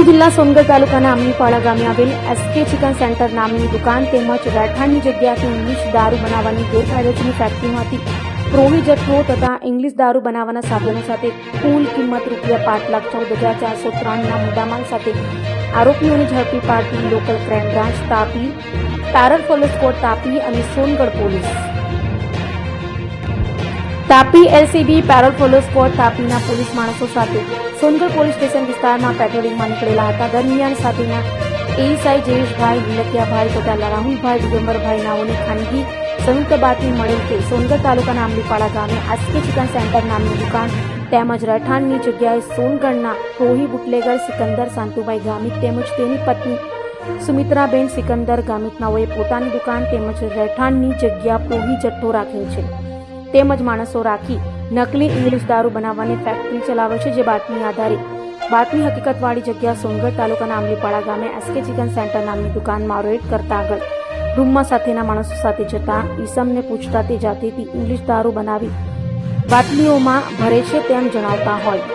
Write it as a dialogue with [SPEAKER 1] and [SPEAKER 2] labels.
[SPEAKER 1] જિલ્લા સોનગઢ તાલુકાના આમલીપાડા ગામે આવેલ એસકે ચિકન સેન્ટર નામની દુકાન તેમજ રહેઠાણની જગ્યાથી ઇંગ્લિશ દારૂ બનાવવાની ગેરકાયદેસરની ફેક્ટરીમાંથી પ્રોહી જથ્થો તથા ઇંગ્લિશ દારૂ બનાવવાના સાધનો સાથે કુલ કિંમત ₹5,14,403ના મુદ્દામાલ સાથે આરોપીઓને ઝડપી પાડતી local crime branch Tapi, parole police squad Tapi અને Songadh police Tapi LCB parole police squad તાપીના પોલીસ માણસો સાથે સોનગઢ પોલીસ સ્ટેશન વિસ્તારમાં પેટ્રોલિંગમાં નીકળેલા હતા. દરમિયાન સાથેના એએસઆઈ જયેશભાઈ વિલકિયાભાઈ તથા રાહુલભાઈ દિગંબરભાઈ નાઓની ખાનગી સંયુક્ત બાતમી મળેલ કે સોનગઢ તાલુકાના આમલીપાડા ગામે એસકે ચિકન સેન્ટર નામની દુકાન તેમજ રહેઠાણની જગ્યાએ સોનગઢના પ્રોહી બુટલેગર સિકંદર શાંતુભાઈ ગામિત તેમજ તેની પત્ની સુમિત્રાબેન સિકંદર ગામિત નાઓએ પોતાની દુકાન તેમજ રહેઠાણની જગ્યા પ્રોહી જથ્થો રાખ્યો છે તેમજ માણસો રાખી નકલી ઇંગ્લિશ દારૂ બનાવવાની ફેક્ટરી ચલાવે છે. જે બાતમી આધારે બાતમી હકીકતવાળી જગ્યા સોનગઢ તાલુકાના આમલીપાડા ગામે એસકે ચિકન સેન્ટર નામની દુકાનમાં રેડ કરતા આગળ રૂમમાં સાથેના માણસો સાથે જતા ઈસમને પૂછતા તે જાતેથી ઇંગ્લિશ દારૂ બનાવી બાટલીઓમાં ભરે છે તેમ જણાવતા હોય